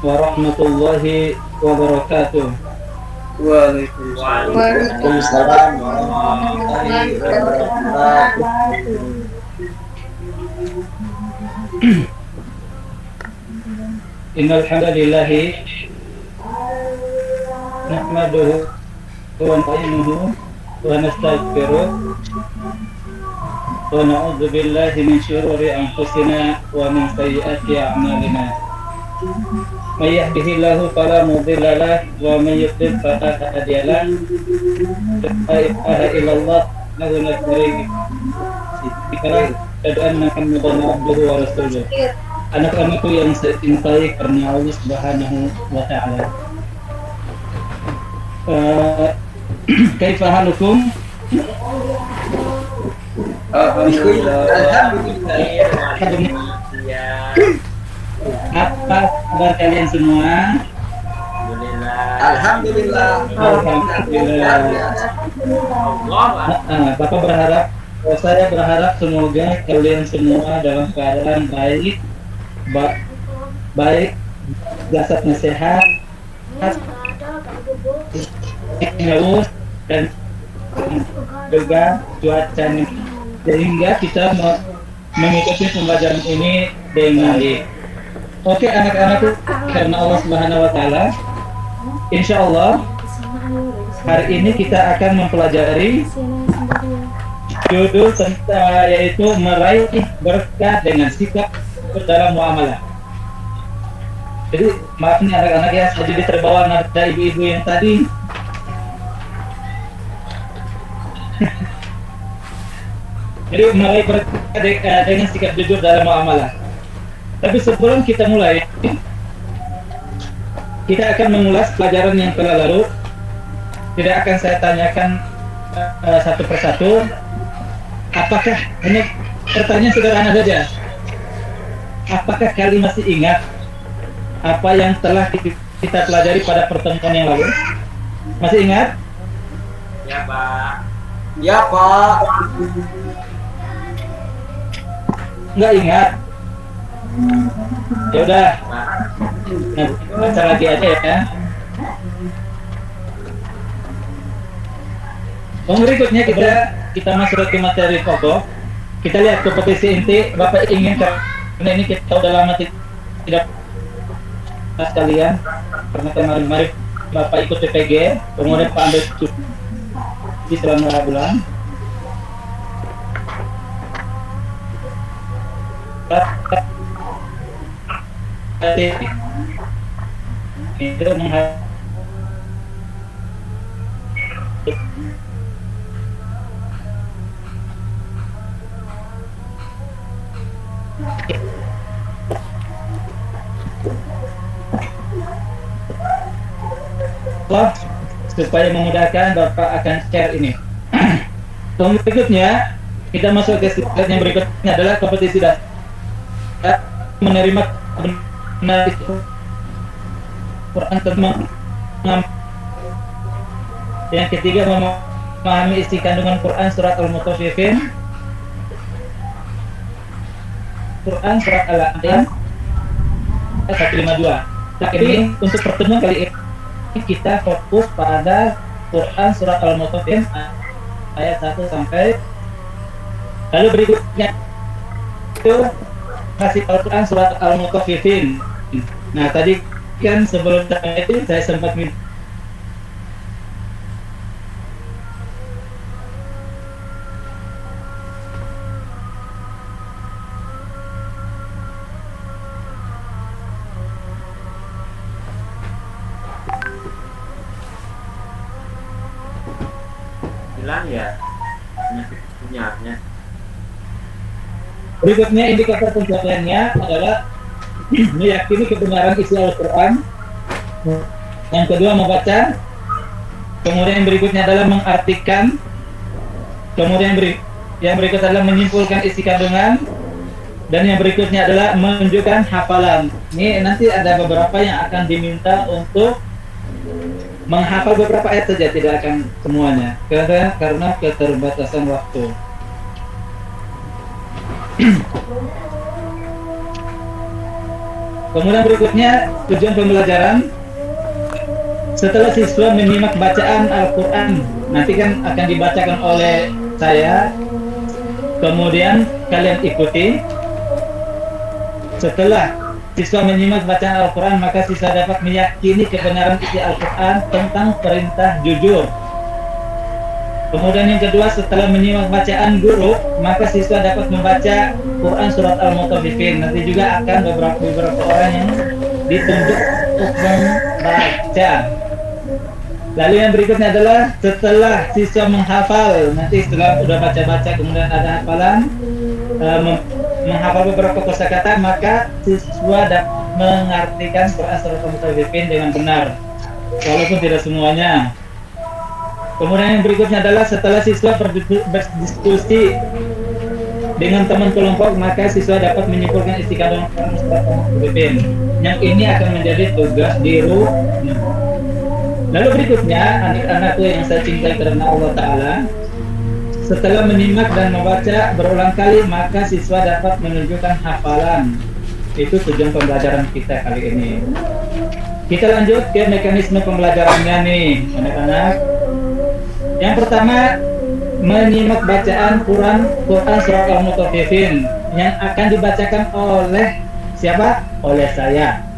warahmatullahi wabarakatuh. Waalaikumsalam warahmatullahi wabarakatuh. Innal hamdalillah nahmaduhu wa nasta'inuhu wa nastaghfiruh wa na'udzu billahi min syururi anfusina wa min sayyiati a'malina. May yahdihillahu fala mudilla lahu wa may yudlil fala hadiya lahu. La ilaha illallah la syarika lahu wa anna Muhammadan abduhu wa rasuluh. Anak-anakku yang saya cintai karena Allah Subhanahu wa taala. Kaifa halukum? Alhamdulillah. Apa kabar kalian semua? Alhamdulillah. Alhamdulillah. Saya berharap semoga kalian semua dalam keadaan baik, jasadnya sehat, haus dan juga cuacanya, sehingga kita mengikuti pembelajaran ini dengan baik. Oke anak-anakku, karena Allah Subhanahu wa taala, insya Allah hari ini kita akan mempelajari judul yaitu meraih berkah dengan sikap dalam muamalah. Jadi maaf nih anak-anak ya, saya jadi terbawa nada ibu-ibu yang tadi. Jadi meraih berkah dengan sikap jujur dalam muamalah. Tapi sebelum kita mulai, kita akan mengulas pelajaran yang telah lalu. Tidak akan saya tanyakan satu persatu. Apakah hanya pertanyaan sederhana saja? Apakah kalian masih ingat apa yang telah kita pelajari pada pertemuan yang lalu? Masih ingat? Ya, Pak. Ya, Pak. Nggak ingat? Ya udah, nanti baca lagi aja ya. Berikutnya kita masuk ke materi pokok. Kita lihat kompetisi inti. Bapak ingin karena ini kita udah lama tidak sekalian, karena kemarin Bapak ikut PPG, kemudian Pak ambil cuti selama bulan. Itu supaya memudahkan Bapak akan share ini. Berikutnya kita masuk ke slide yang berikutnya adalah kompetisi dasar menerima benar itu Quran tentang. Yang ketiga memahami isi kandungan Quran surat Al-Mutaffifin, Quran surat Al-An'am 152. Tapi untuk pertemuan kali ini kita fokus pada Quran surat Al-Mutaffifin ayat 1 sampai. Lalu berikutnya itu kasih Al-Quran surat Al-Mutaffifin. Nah tadi kan sebelum itu saya sempat minta Hilang ya penyakitnya. Berikutnya indikator pencapaiannya adalah meyakini kebenaran isi Al-Quran. Yang kedua membaca. Kemudian yang berikutnya adalah mengartikan. Kemudian yang berikut adalah menyimpulkan isi kandungan. Dan yang berikutnya adalah menunjukkan hafalan. Ini nanti ada beberapa yang akan diminta untuk menghafal beberapa ayat saja, tidak akan semuanya karena keterbatasan waktu. Kemudian berikutnya tujuan pembelajaran. Setelah siswa menyimak bacaan Al-Quran, nanti kan akan dibacakan oleh saya, kemudian kalian ikuti. Setelah siswa menyimak bacaan Al-Quran, maka siswa dapat meyakini kebenaran isi Al-Quran tentang perintah jujur. Kemudian yang kedua, setelah menyimak bacaan guru, maka siswa dapat membaca Quran surat Al-Mutaffifin. Nanti juga akan beberapa orang yang ditunjuk untuk membaca. Lalu yang berikutnya adalah setelah siswa menghafal, nanti setelah sudah baca-baca kemudian ada hafalan, menghafal beberapa kosakata, maka siswa dapat mengartikan Quran surat Al-Mutaffifin dengan benar, walaupun tidak semuanya. Kemudian yang berikutnya adalah setelah siswa berdiskusi dengan teman kelompok, maka siswa dapat menyimpulkan isi kandungan Quran surat Al-Mutaffifin. Yang ini akan menjadi tugas di rumah. Lalu berikutnya, anak-anakku yang saya cintai karena Allah Ta'ala, setelah menyimak dan membaca berulang kali, maka siswa dapat menunjukkan hafalan. Itu tujuan pembelajaran kita kali ini. Kita lanjut ke mekanisme pembelajarannya nih, anak-anak. Yang pertama, menyimak bacaan Quran surat Al-Mutaffifin yang akan dibacakan oleh siapa? Oleh saya.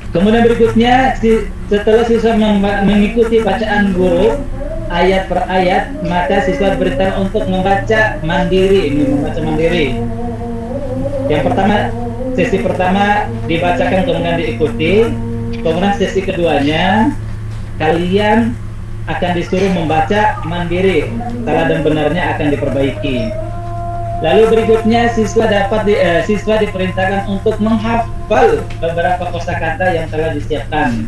Kemudian berikutnya, setelah siswa mengikuti bacaan guru ayat per ayat, maka siswa diberitahu untuk membaca mandiri. Ini membaca mandiri. Yang pertama, sesi pertama dibacakan kemudian diikuti. Kemudian sesi keduanya, kalian akan disuruh membaca mandiri. Salah dan benarnya akan diperbaiki. Lalu berikutnya siswa diperintahkan untuk menghafal beberapa kosakata yang telah disiapkan.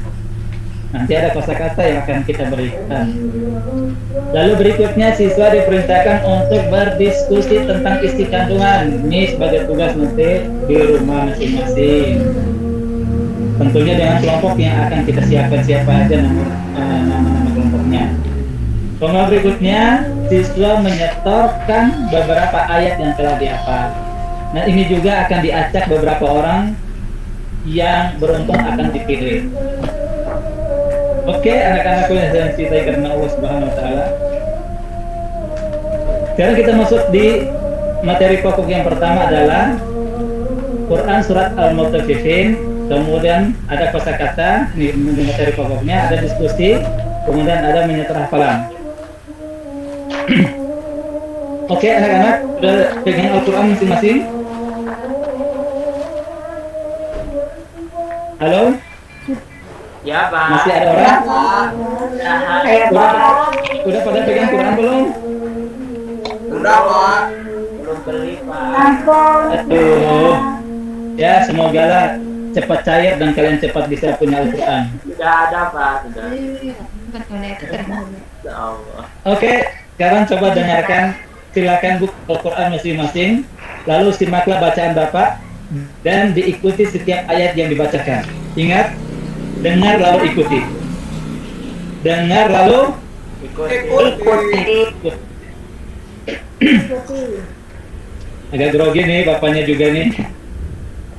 Nanti ada kosakata yang akan kita berikan. Lalu berikutnya siswa diperintahkan untuk berdiskusi tentang isi kandungan. Ini sebagai tugas nanti di rumah masing-masing. Tentunya dengan kelompok yang akan kita siapkan, siapa aja nama-nama kelompoknya. Kemudian berikutnya, siswa menyetorkan beberapa ayat yang telah dihafal. Nah, ini juga akan diacak beberapa orang yang beruntung akan dipilih. Oke, anak-anakku yang saya cintai karena Allah Subhanahu wa Ta'ala. Sekarang kita masuk di materi pokok yang pertama adalah Quran surat Al-Mutaffifin. Kemudian ada kosakata, ini materi pokoknya, ada diskusi, kemudian ada menyetor hafalan. Oke, anak-anak sudah pegang Al-Quran masing-masing? Halo? Ya, Pak. Masih ada orang? Udah pada pegang Quran belum? Udah, Pak. Belum beli, Pak. Aduh. Ya, semoga lah cepat cair dan kalian cepat bisa punya Al-Quran. Sudah ada, Pak. Sudah. Ya Allah. Oke, sekarang coba dengarkan, silakan buka Al-Quran masing-masing, lalu simaklah bacaan Bapak dan diikuti setiap ayat yang dibacakan. Ingat, dengar lalu ikuti. Dengar lalu ikuti. Agak grogi nih bapaknya juga nih,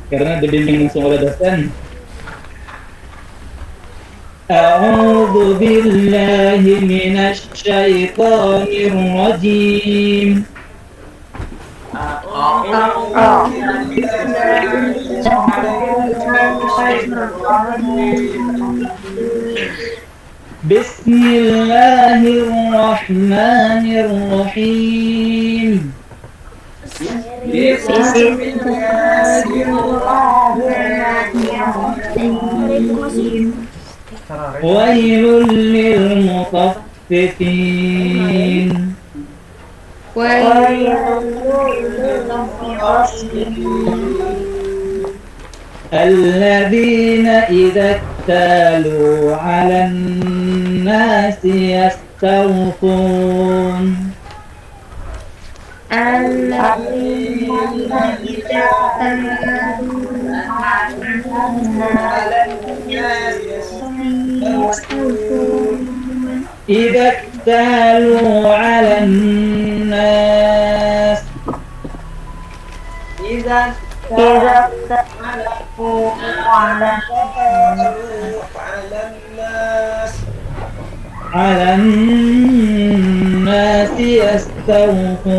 karena dibimbing langsung oleh dosen. A'udzu billahi minasy syaithanir rajim. Bismillahirrahmanirrahim. Wailul lil mutaffifin. الذين إذا اكتالوا على الناس يستوفون. الذين إذا اكتالوا على الناس يستوفون. إذا اكتالوا على الناس على الناس يستوفون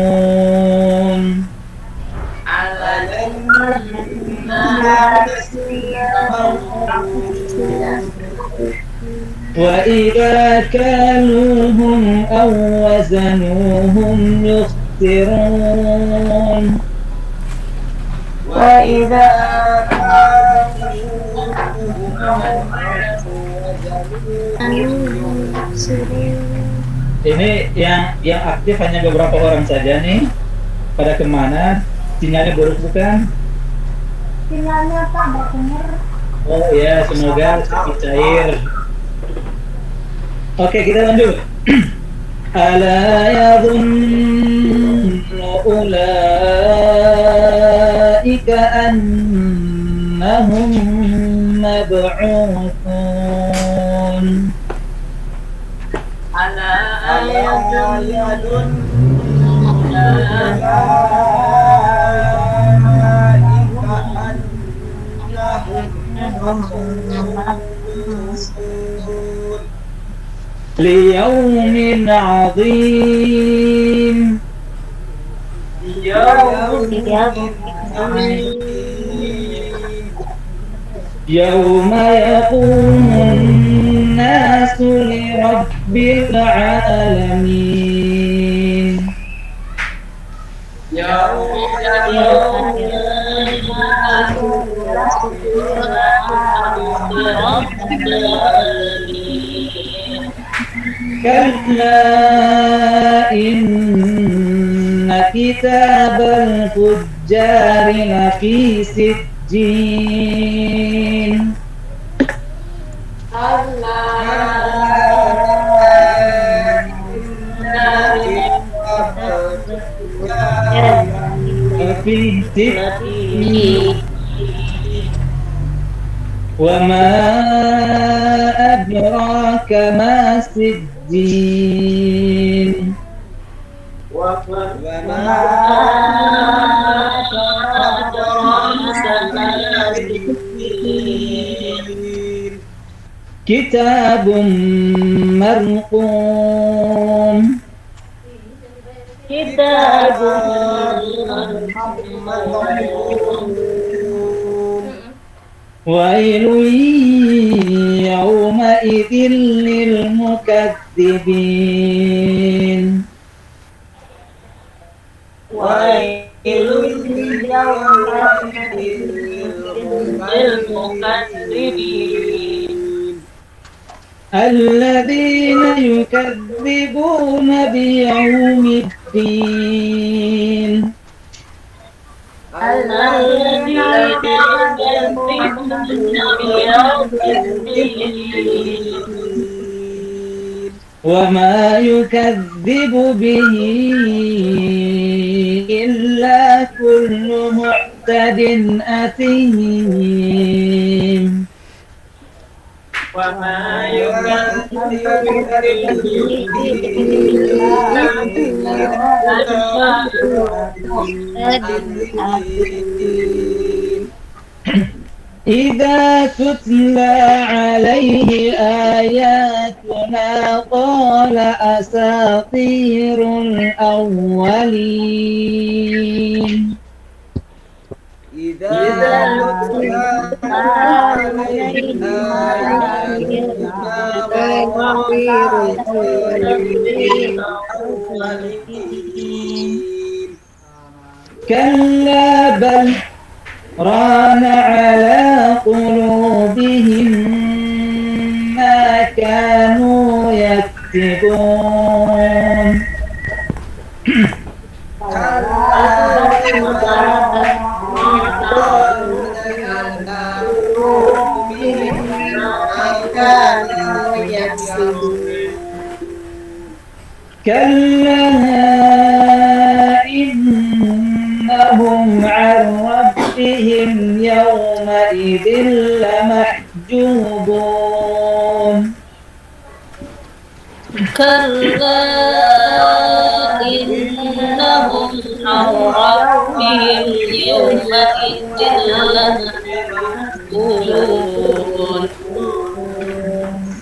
وإذا كالوهم أو وزنوهم يخسرون وإذا Ini yang aktif hanya beberapa orang saja nih. Pada kemana? Sinyalnya buruk bukan? sinyalnya Pak berdengar. Oh ya, semoga cepat cair. Oke, kita lanjut. Ala yadhunnu ulaika annahum mab'utsun. Ala yadun ليوم عظيم يوم يقوم الناس لرب العالمين كلا إن كتاب الفجار لفي سجين لفي سجين وما أدراك ما سجين كتاب مرقوم ويل يومئذ للمكذبين الذين يكذبون بيوم الدين وما يكذب به إلا كل معتد أثيم وما يكذب إذا تتلى عليه آياتنا قال أساطير الأولين كلا بل ران على قلوبهم ما كانوا يكسبون كلا إنهم عن ربهم يومئذ لمحجوبون كلا إنهم عن ربهم يومئذ لمحجوبون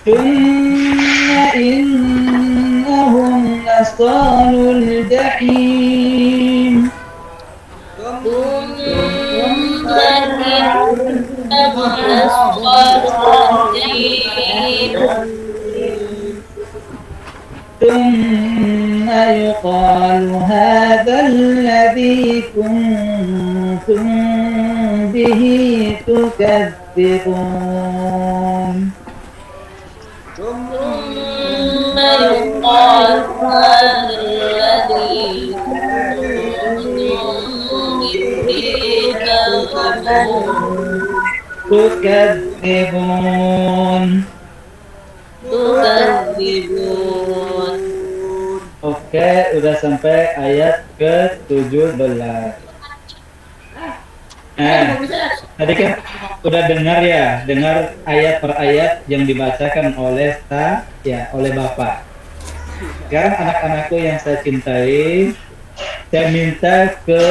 ثم إنهم لصالوا الجحيم ثم إنهم لأصحاب الجحيم ثم يقال هذا الذي كنتم به تكذبون ثم يقال هذا الذي كنتم به تكذبون. Oke, udah sampai ayat ke-17. Tadi kan udah dengar ayat per ayat yang dibacakan oleh oleh Bapak. Sekarang anak-anakku yang saya cintai, saya minta ke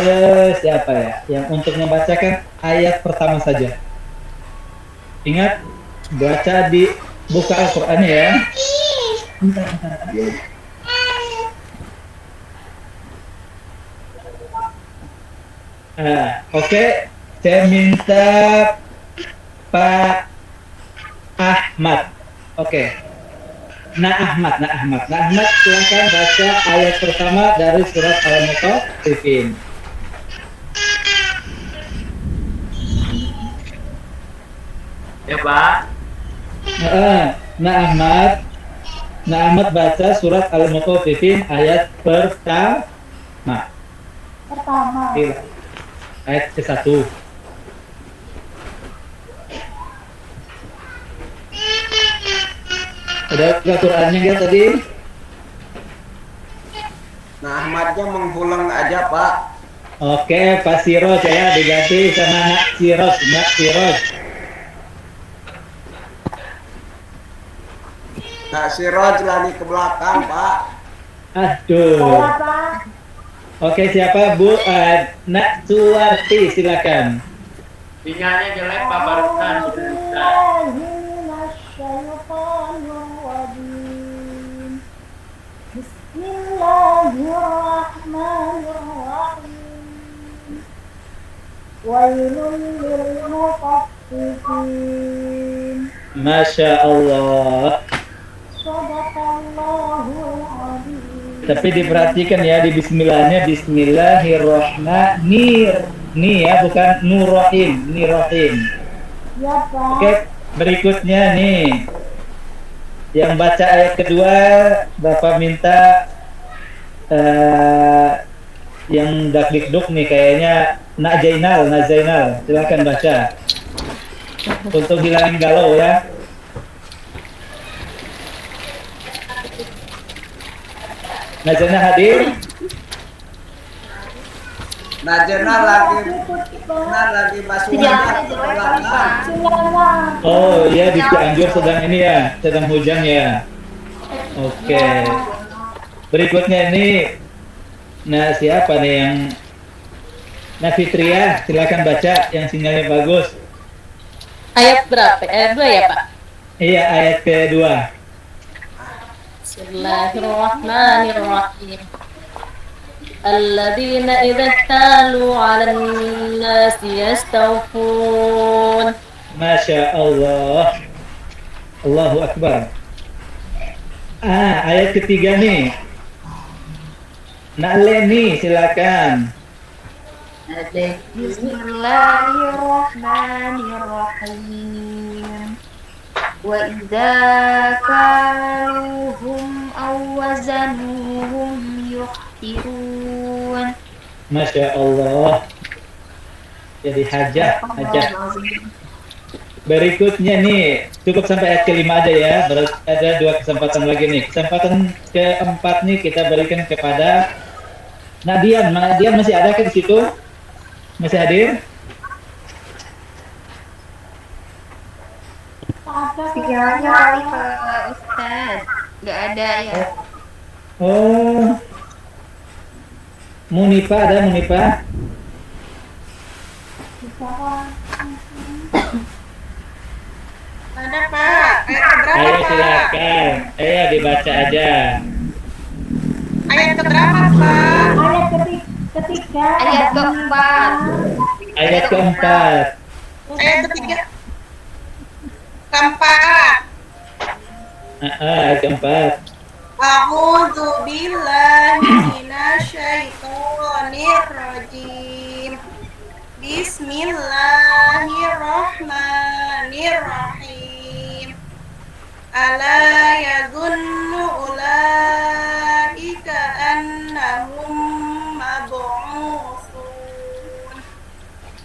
siapa ya, yang untuk membacakan ayat pertama saja. Ingat, baca di buka Al-Quran ya. Oke, saya minta Pak Ahmad. Oke. Ahmad, silakan baca ayat pertama dari surat Al-Mutaffifin. Ya Pak. Ahmad baca surat Al-Mutaffifin ayat pertama. Ayat ke-1. Ada Qurannya nggak tadi? Nah, Ahmadnya mengulang aja Pak. Oke, Pak Siroj ya, diganti sama Nak Siroj. Nak Siroj lari ke belakang Pak. Aduh. Oke, siapa Bu? Nak Suwarti, silakan. Sinyalnya jelek Pak barusan. Bismillahirrahmanirrahim. Wailul lilmutaffifin. Masya Allah. Shadaqallahul azim. Tapi diperhatikan ya di bismillahnya, Bismillahirrahmanirrahim. Nih ya, bukan Nurrahim, Nirrahim. Ya, Pak. Oke, berikutnya nih. Yang baca ayat kedua, Bapak minta yang dakdikduk nih kayaknya Nak Zainal, silakan baca. Untuk hilangin galau ya. Najana hadir? Najana lagi masuk ke belakang. Oh iya, di Cianjur sedang ini ya, sedang hujan ya. Oke. Berikutnya ini, nah siapa nih yang Fitria, silakan baca yang sinyalnya bagus. Ayat berapa? Ayat 2 ya Pak? Iya, ayat kedua. Bismillahirrahmanirrahim. Alladzina idza talu 'alan nasi yastawfun. Masya Allah. Allahu Akbar. Ayat ketiga nih. Nak Leni, silakan. Bismillahirrahmanirrahim. Wa idza kaluhum aw wazanuhum yukhsirun. Masya Allah. Jadi hajah. Berikutnya nih, cukup sampai ayat kelima aja ya. Ada 2 kesempatan lagi nih. Kesempatan keempat nih kita berikan kepada Nadian. Nadian masih ada ke di situ? Masih hadir? Sinyalnya kali Pak Ustaz. Nggak ada ya. Oh. Munifa ada Munifa? Ada Pak. Ayat keberapa Ayo Pak? silakan. Ayo dibaca aja. Ayat keberapa Pak? Ketiga. Ayat keempat. Ayat keempat. Ayat ketiga. Keempat. Ayat keempat. A'udzu billahi minasyaitonir rajim. Bismillahirrahmanirrahim. Ala yadhunnu ulaika annahum mab'utsun.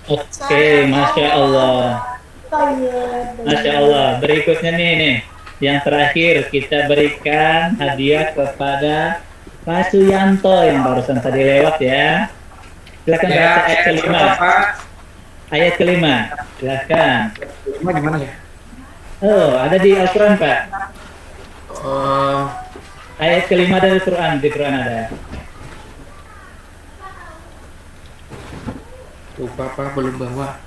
Oke, Masya Allah. Masya Allah. Berikutnya nih. Yang terakhir kita berikan hadiah kepada Pak Suyanto yang barusan tadi lewat ya. Silakan baca ayat kelima. Ayat kelima. Silakan. Kelima di mana ya? Oh, ada di Al-Quran Pak. Ayat kelima dari Quran, di Quran ada. Lupa Pak, belum bawa.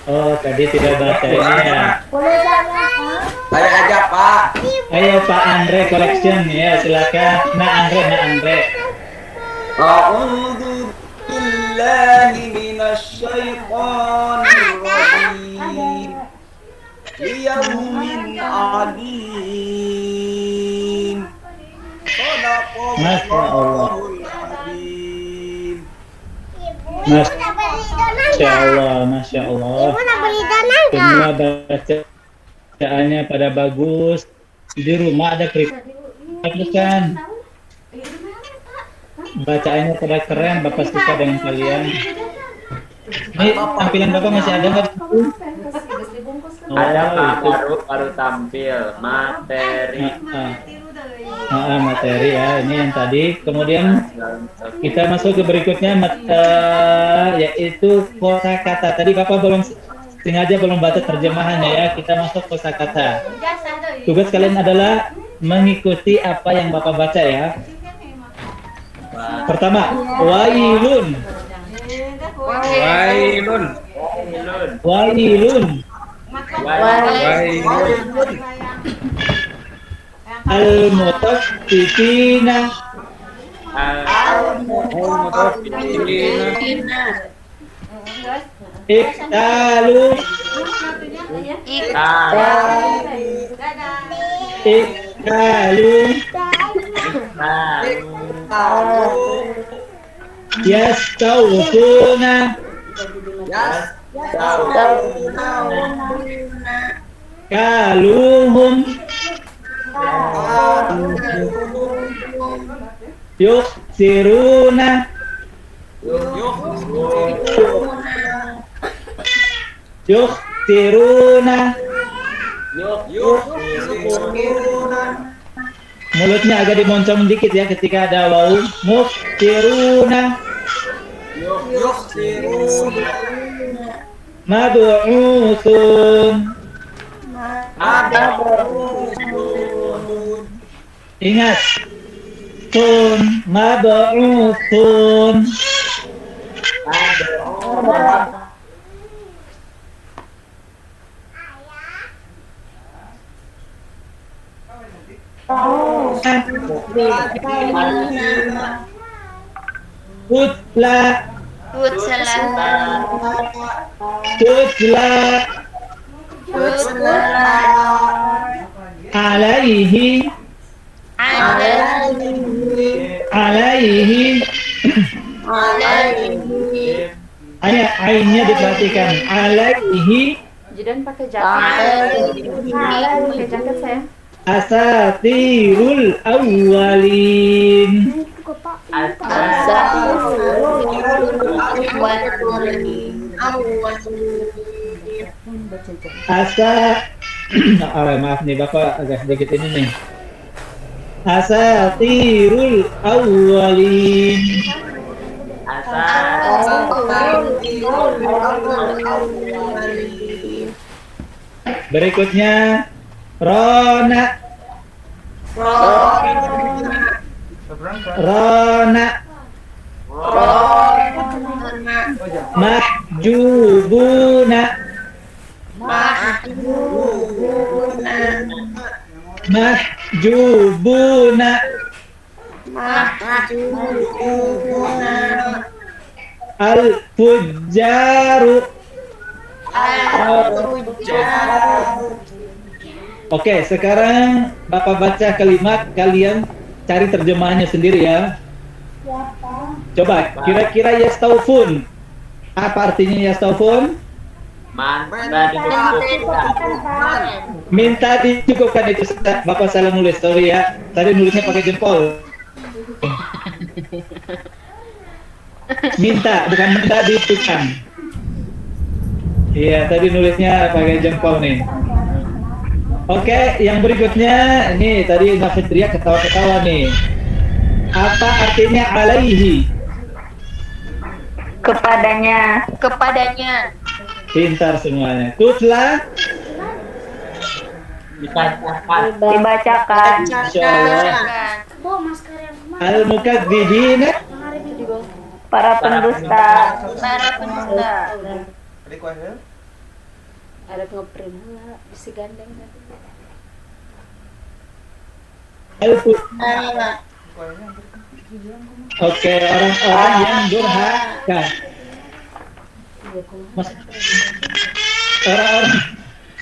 Oh, tadi tidak baca ini ya. Saya aja Pak. Ayo Pak Andre Collection ya, silakan. Nah Andre. A'udzu billahi minasyaitonir rajim. Liyaumin adim. Masya Allah. Azim. Masya Allah. Semua bacaannya pada bagus. Di rumah ada bukan? Bacaannya pada keren, Bapak suka dengan kalian. Ini tampilan Bapak masih ada nggak? Ada Pak, baru tampil materi. Materi ya, ini yang tadi. Kemudian kita masuk ke berikutnya, yaitu kosakata. Tadi Bapak sengaja belum baca terjemahannya ya. Kita masuk kosakata. Tugas kalian adalah mengikuti apa yang Bapak baca ya. Pertama, wailun. Al-mutaffifina. Iktalu. Yastawfuna. Kaluhum. Yuksiruna. Mulutnya agak dimoncong dikit ya ketika ada wau. Muktiruna. Madu'usun. Ingat. Sun. Madu'usun. Tutla. Alaihi. Ainnya diperhatikan. Alaihi. Jidan pakai jaket saya. Asatirul awwalin. Maaf nih Bapak agak sedikit ini nih. Asatirul awwalin. Berikutnya Rona. Rona. Mahjubuna. Mahjubuna. Al-fujjaru. Oke, sekarang Bapak baca kalimat, kalian cari terjemahannya sendiri ya. Coba, kira-kira yastaufun. Apa artinya yastaufun? Minta dicukupkan itu. Bapak salah nulis, sorry ya. Tadi nulisnya pakai jempol. Minta, bukan minta dicukupkan. Iya, tadi nulisnya pakai jempol nih. Oke, yang berikutnya ini tadi Nafitria ketawa-ketawa nih. Apa artinya alaihi? Kepadanya. Pintar semuanya. Tutla Dibacakan. insyaallah. Al-mukadzibina Para pendusta. Ada ngeprint lah, bisa gandeng. Oke, orang-orang yang durhaka. Orang-orang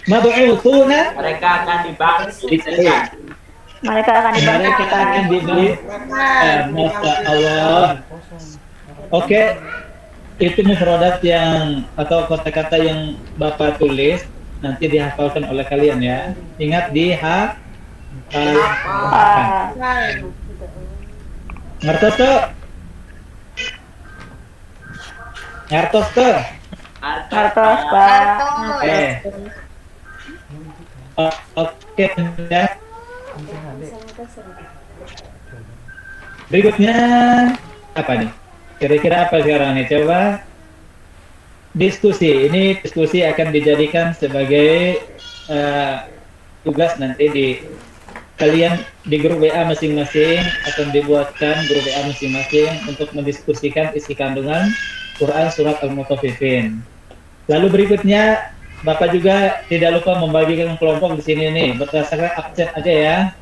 mab'utsuna, Mereka akan dibangkitkan. Mereka akan mereka akan diberi. Masya Allah. Oke, itu mufradat yang atau kata-kata yang Bapak tulis nanti dihafalkan oleh kalian ya. Ingat ngertos tuh? Ngertos tuh? Kartos, Pak. Oke ya. Berikutnya apa nih? Kira-kira apa sekarang nih? Coba diskusi. Ini diskusi akan dijadikan sebagai tugas nanti di kalian di grup WA masing-masing akan dibuatkan grup WA masing-masing untuk mendiskusikan isi kandungan Quran surat Al-Mutaffifin. Lalu berikutnya Bapak juga tidak lupa membagikan kelompok di sini nih berdasarkan absen aja ya.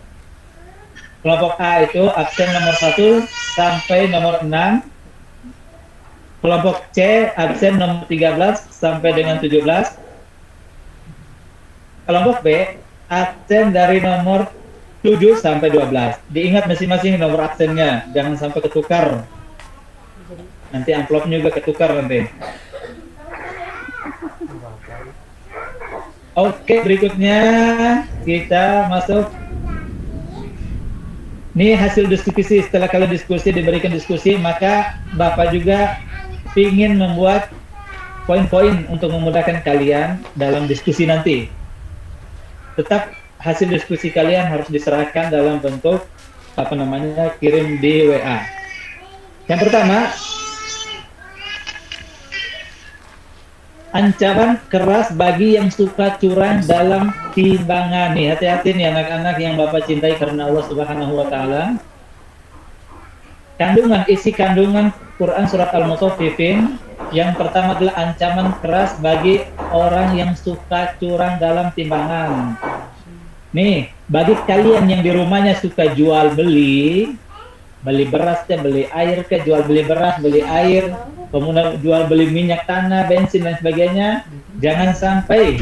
Kelompok A itu absen nomor 1 sampai nomor 6. Kelompok C absen nomor 13 sampai dengan 17. Kelompok B absen dari nomor 7 sampai 12. Diingat masing-masing nomor absennya, jangan sampai ketukar. Nanti amplopnya juga ketukar nanti. Oke, berikutnya kita masuk. Ini hasil diskusi. Setelah kalian diskusi, diberikan diskusi, maka Bapak juga ingin membuat poin-poin untuk memudahkan kalian dalam diskusi nanti. Tetap hasil diskusi kalian harus diserahkan dalam bentuk kirim di WA. Yang pertama, ancaman keras bagi yang suka curang dalam timbangan. Nih, hati-hati nih anak-anak yang Bapak cintai karena Allah Subhanahu wa taala. Isi kandungan Quran surat Al-Mutaffifin yang pertama adalah ancaman keras bagi orang yang suka curang dalam timbangan. Nih, bagi kalian yang di rumahnya suka jual beli beras ke, beli air ke, jual beli beras, beli air, kemudian jual beli minyak tanah, bensin dan sebagainya, jangan sampai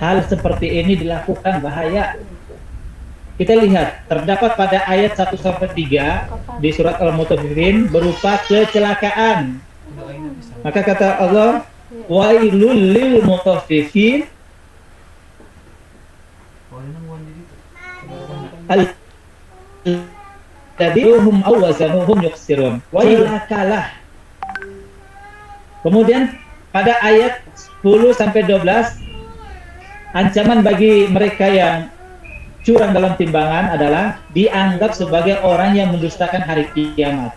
hal seperti ini dilakukan, bahaya. Kita lihat, terdapat pada ayat 1-3 di surat Al-Mutaffifin berupa kecelakaan. Maka kata Allah, wailul lil mutaffifin alladzina awzanuhum yukhsirun. Wailakalah. Kemudian pada ayat 10-12 ancaman bagi mereka yang curang dalam timbangan adalah dianggap sebagai orang yang mendustakan hari kiamat.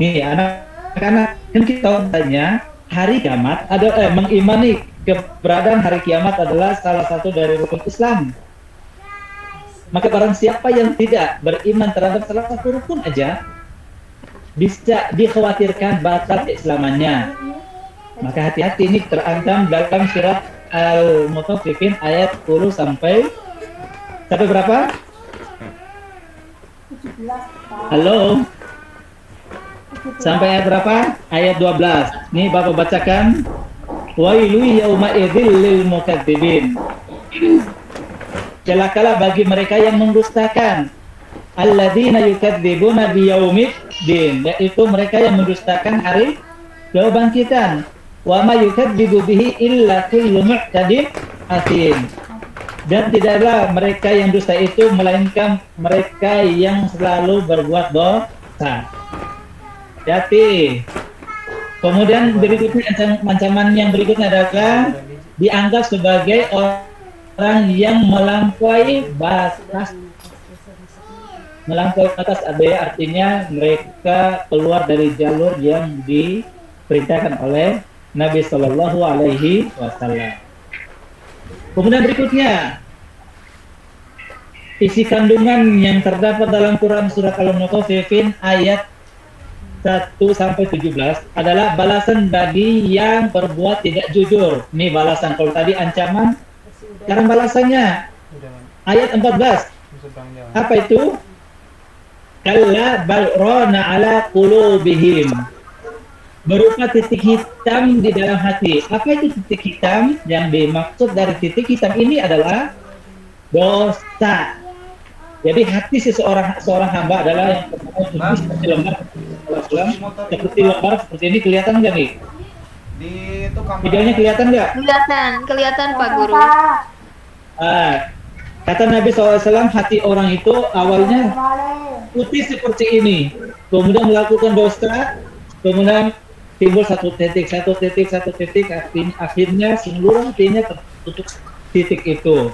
Nih anak-anak, kan kita tanya hari kiamat ada mengimani keberadaan hari kiamat adalah salah satu dari rukun Islam. Maka barang siapa yang tidak beriman terhadap salah satu rukun aja, bisa dikhawatirkan batal keislamannya. Maka hati-hati, ini terancam dalam surat Al-Mutaffifin ayat 10 sampai berapa? Halo? Sampai ayat berapa? Ayat 12. Nih Bapak bacakan. Wailu yauma idzil lil mukadzibin. Celakalah bagi mereka yang mendustakan. Alladzina yukadzibuna biyaumiddin, yaitu mereka yang mendustakan hari kebangkitan. Wa ma yukadzibu bihi illa kullu mu'tadin asim. Dan tidaklah mereka yang dusta itu melainkan mereka yang selalu berbuat dosa. Hati. Kemudian berikutnya ancaman yang berikutnya adalah dianggap sebagai orang yang melampaui batas. Melampaui batas artinya mereka keluar dari jalur yang diperintahkan oleh Nabi Shallallahu Alaihi Wasallam. Kemudian berikutnya, isi kandungan yang terdapat dalam Quran surat Al-Mutaffifin ayat 1 sampai 17 adalah balasan bagi yang berbuat tidak jujur. Ini balasan. Kalau tadi ancaman, sekarang balasannya. Ayat 14. Apa itu? Kalla bal rana ala qulubihim. Berupa titik hitam di dalam hati. Apa itu titik hitam? Yang dimaksud dari titik hitam ini adalah dosa. Jadi hati seorang hamba adalah yang pertama seperti lembar seperti ini. Kelihatan nggak nih? Di itu kamera. Videonya kelihatan nggak? Kelihatan Pak Guru. Kata Nabi SAW, hati orang itu awalnya putih seperti ini, kemudian melakukan dosa, kemudian timbul satu titik, akhirnya seluruh hatinya tertutup titik itu,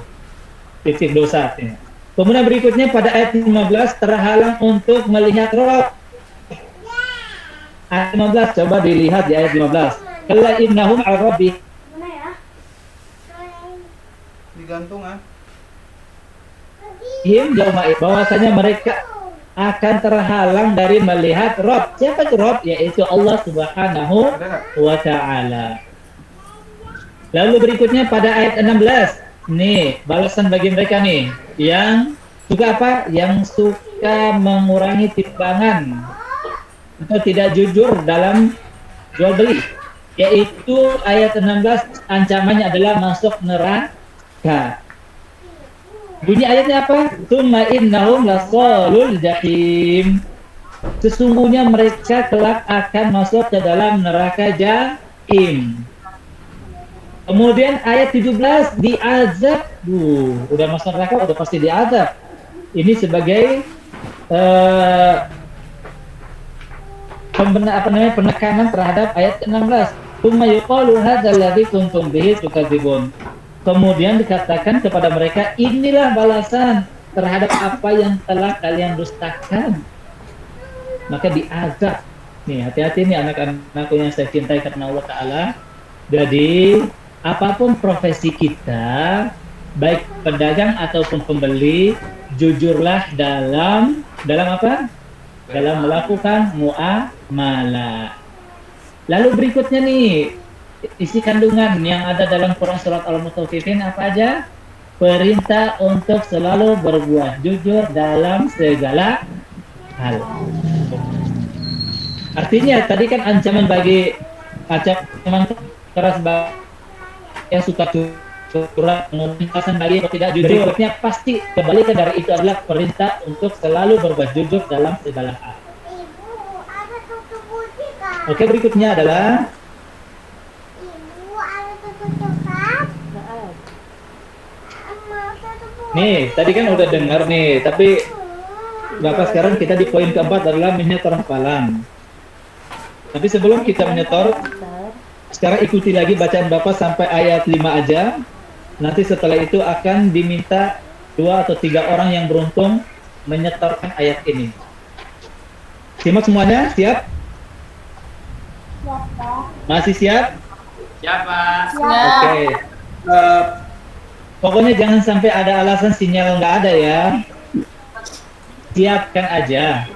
titik dosa. Kemudian berikutnya pada ayat 15 terhalang untuk melihat roh. Ayat 15, coba dilihat di ayat 15. Kalla innahum al-rabbi. Digantung bahwasanya mereka akan terhalang dari melihat Rob. Siapa itu Rob? Yaitu Allah Subhanahu wa Ta'ala. Lalu berikutnya pada ayat 16. Nih, balasan bagi mereka nih yang suka apa? Yang suka mengurangi timbangan atau tidak jujur dalam jual beli. Yaitu ayat 16 ancamannya adalah masuk neraka. Bunyi ayatnya apa? Tsumma innahum lasalul jahim. Sesungguhnya mereka kelak akan masuk ke dalam neraka jahim. Kemudian ayat 17 diazab. Udah masuk neraka udah pasti diazab. Ini sebagai penekanan terhadap ayat 16. Tsumma yuqalu hadzal ladzi kuntum bihi tukadzibun. Kemudian dikatakan kepada mereka, inilah balasan terhadap apa yang telah kalian dustakan. Maka diazab. Nih, hati-hati nih anak-anakku yang saya cintai karena Allah Ta'ala. Jadi, apapun profesi kita, baik pedagang ataupun pembeli, jujurlah dalam apa? Dalam melakukan muamalah. Lalu berikutnya nih, isi kandungan yang ada dalam Quran surat Al-Mutaffifin apa aja? Perintah untuk selalu berbuat jujur dalam segala hal. Artinya tadi kan ancaman bagi ancaman keras bagi yang suka curang, pengumpasan bagi yang tidak jujur. Berikutnya pasti kebalikan dari itu adalah perintah untuk selalu berbuat jujur dalam segala hal. Oke, berikutnya adalah nih, tadi kan udah dengar nih, tapi Bapak sekarang kita di poin keempat adalah menyetor hafalan. Tapi sebelum kita menyetor, sekarang ikuti lagi bacaan Bapak sampai ayat 5 aja. Nanti setelah itu akan diminta 2 atau 3 orang yang beruntung menyetorkan ayat ini. Simak semuanya, siap? Masih siap? Siapa? Oke. Pokoknya jangan sampai ada alasan sinyal nggak ada ya. Siapkan aja.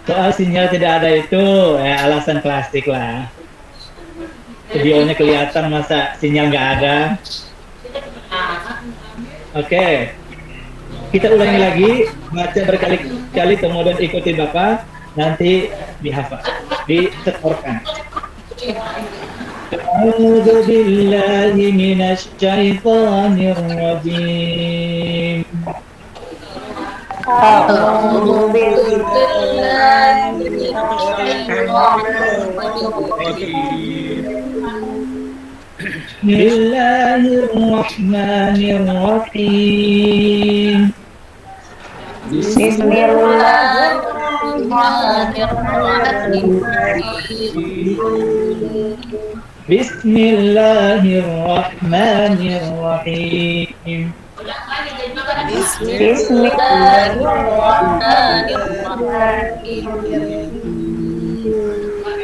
Soal sinyal tidak ada itu ya alasan klasik lah. Videonya kelihatan masa sinyal nggak ada. Oke. Kita ulangi lagi, baca berkali-kali kemudian ikuti Bapak, nanti dihafal, disetorkan. A'udzu billahi minasy syaithanir rajim. A'udzu billahi Bismillahirrahmanirrahim. Bismillahirrahmanirrahim.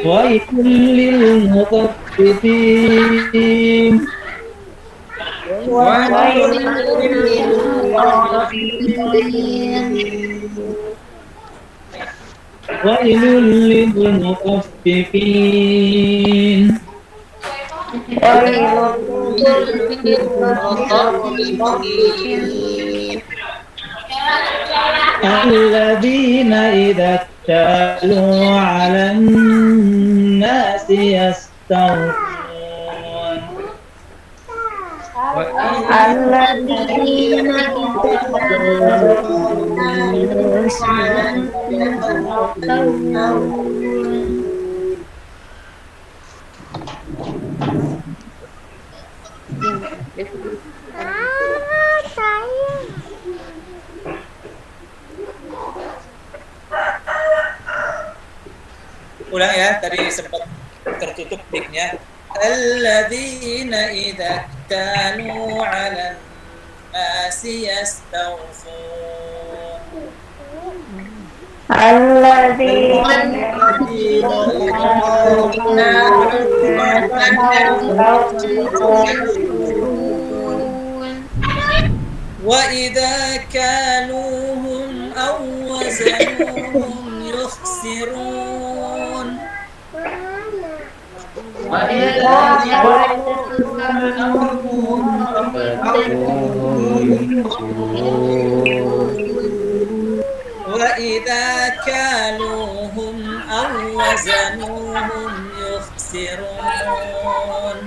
Wailul lil mutaffifin. Wailul lil mutaffifin. الذين إذا اكتالوا على الناس يستوفون. الذين Ulang ya, tadi sempat tertutup mic-nya. Alladzina idza kanu 'alan nasi yastawfun. Wa idza kaluhum aw wazanuhum yukhsirun. وَإِذَا كَالُوهُمْ أَوْ وَزَنُوهُمْ يُخْسِرُونَ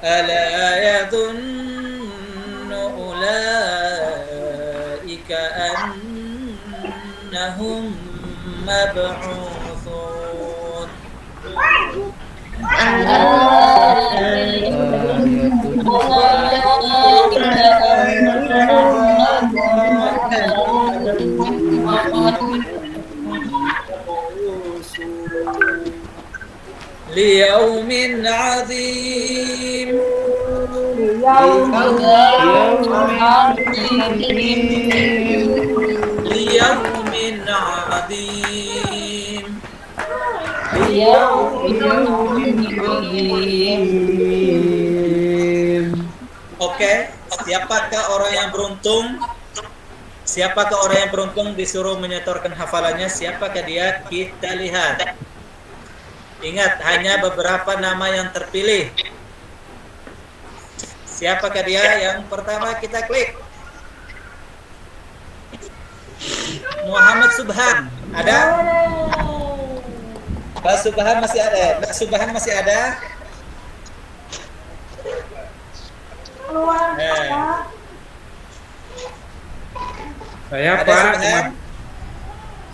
أَلَا يَظُنُّ أُولَئِكَ أَنَّهُمْ مَبْعُوثُونَ ليوم عظيم ليوم عظيم Oke, siapakah orang yang beruntung? Siapakah orang yang beruntung disuruh menyetorkan hafalannya? Siapakah dia? Kita lihat. Ingat, hanya beberapa nama yang terpilih. Siapakah dia? Yang pertama kita klik. Muhammad Subhan, ada? Mbak Subhan masih ada? Mbak Subhan masih ada? Saya Ada Pak, Subhan?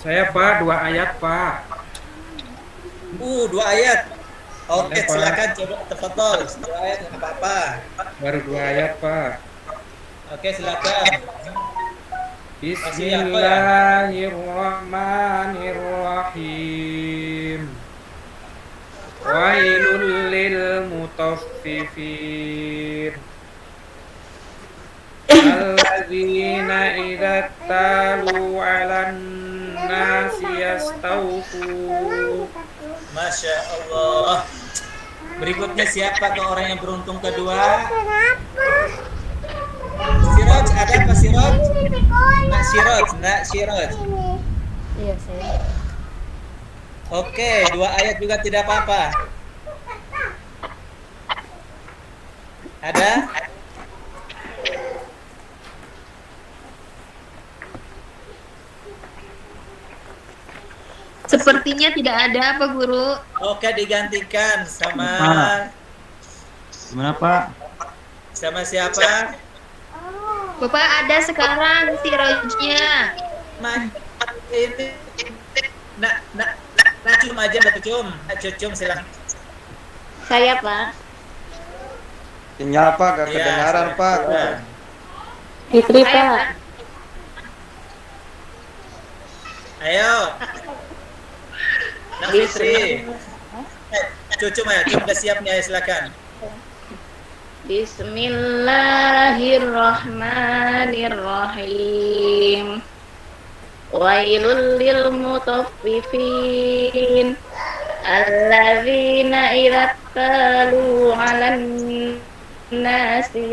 saya Pak 2 ayat Pak. 2 ayat. Oke, Boleh, Pak. silakan coba tafadhol. 2 ayat enggak apa-apa. Baru 2 ayat Pak. Oke, silakan. Bismillahirrahmanirrahim. Wailul lil mutaffifin. Alladzina idza talu 'alan nasi yastawfun. Masya Allah. Berikutnya siapa ke orang yang beruntung kedua? Siraj, ada apa Siraj? Nak Siraj. Iya, saya. Oke, 2 ayat juga tidak apa-apa. Ada? Sepertinya tidak ada, Pak Guru. Oke, digantikan sama Gimana Pak? sama siapa? Bapak ada sekarang sirajnya. Mas, ini nak cum aja, Mbak Cum. Cum silakan. Saya, Pak. Sinyal Pak, gak Iya, kedengaran silakan. Pak. Fitri, Saya, Pak. Pak. Ayo. Nak Fitri. Cum ya, cum udah siap nih, ayo silakan. Bismillahirrahmanirrahim. Wailul lil mutaffifin. Alladzina idza talu 'alan nasi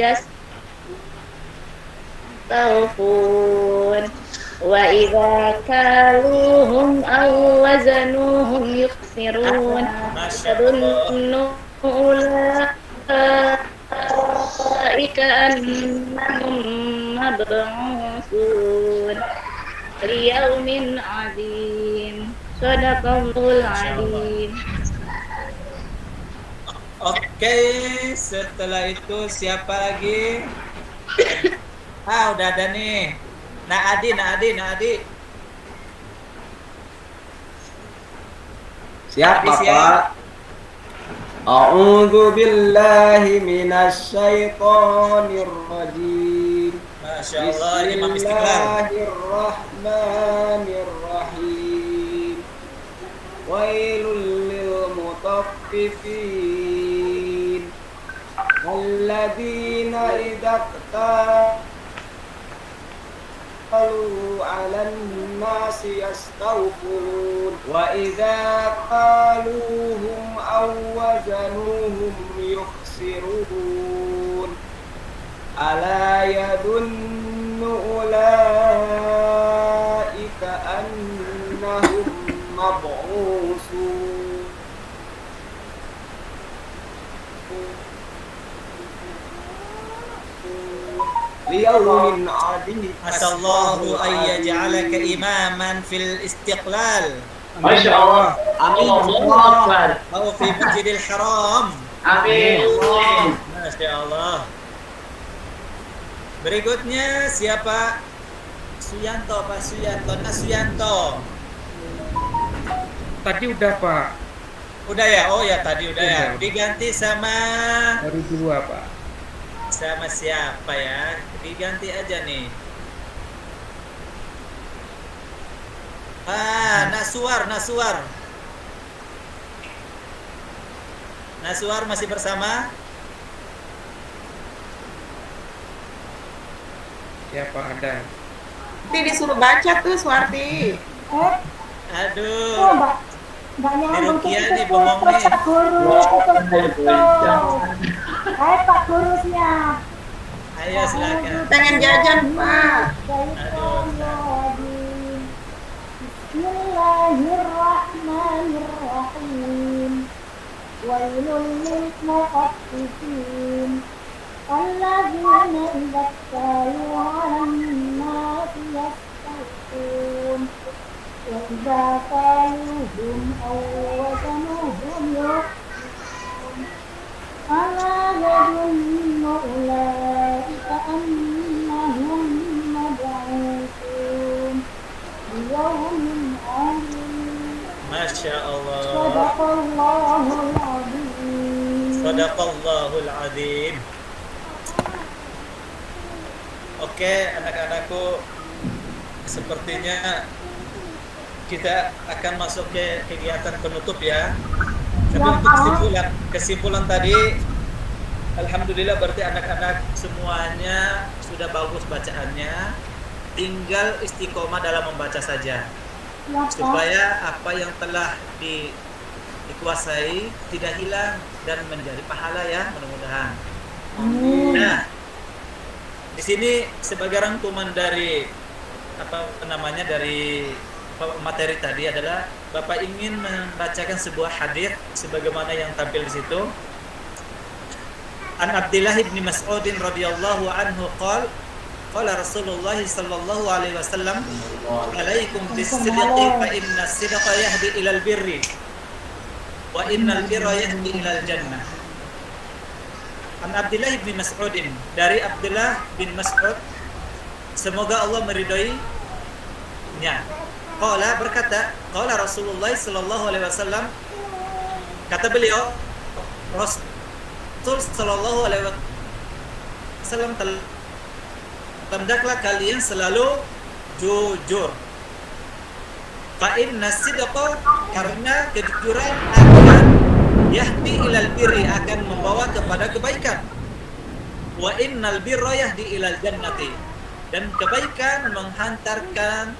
yastawfun. Wa idza kaluhum aw wazanuhum yukhsirun. Masya Allah. Ulaika annahum mab'usun liyaumin 'adzim. Shadaqallahul 'adzim. Oke, setelah itu siapa lagi? Udah ada nih. Nak Adi. Siapa Habis ya? Pak? A'udzu billahi minasy syaithanir rajim. Masya Allah, Imam Istiqlal. Bismillahirrahmanirrahim. Wailul lil mutaffifin. Alladzina idza qalu 'alan nasi yastawfun wa idza qaluhum aw wazanuhum yukhsirun ala yadunnu ulaika annahum mab'usun liyaumin 'adzim. Asallahu ayyaj'alaka imaman fil istiqlal. Masya Allah. Amin. Allahu Akbar. Au fi masjidil haram. Amin. Masya Allah. Berikutnya siapa? Suyanto, Pak Suyanto. Nak Suyanto. Tadi udah, Pak. Udah ya? Oh ya, tadi udah ya. Udah. Diganti sama Baru 2, Pak. sama siapa ya? Diganti aja nih. Naswar. Naswar masih bersama? Siapa ada? Nanti disuruh baca tuh Swarti. Aduh. Ini Rukia nih bengong nih. Pak Gurusnya. Ayo silakan. Pengen jajan, Pak. Aduh. Bismillahirrahmanirrahim. Wailul lil mutaffifin. Alladzina idza talu 'alan nasi yastawfun. Wa idza kaluhum aw wazanuhum yukhsirun. Ala yadunnu ulaika annahum mab'usun liyaumin 'adzim. Masya Allah. Shadaqallahul 'adzim. Sadaqallahul adzim. Oke, anak-anakku, sepertinya kita akan masuk ke kegiatan penutup ya. Tapi untuk kesimpulan tadi, Alhamdulillah berarti anak-anak semuanya sudah bagus bacaannya. Tinggal istiqomah dalam membaca saja. Supaya apa yang telah dikuasai tidak hilang dan menjadi pahala ya, mudah-mudahan. Nah, di sini sebagai rangkuman dari dari materi tadi adalah Bapak ingin membacakan sebuah hadis sebagaimana yang tampil di situ. An Abdullah bin Mas'ud radhiyallahu anhu qala Rasulullah sallallahu alaihi wasallam alaikum bis-sidqi fa inna as-sidqa yahdi ilal birri wa innal birra yahdi ilal jannah. An Abdullah bin Mas'ud, dari Abdullah bin Mas'ud, semoga Allah meridhoinya. Qala, berkata, qala Rasulullah sallallahu alaihi wasallam, kata beliau, Rasul sallallahu alaihi wasallam, hendaklah kalian selalu jujur. Fa inna sidqa, karena kejujuran akan yahdi ilal birri, akan membawa kepada kebaikan. Wa innal birra yahdi ilal jannati, dan kebaikan menghantarkan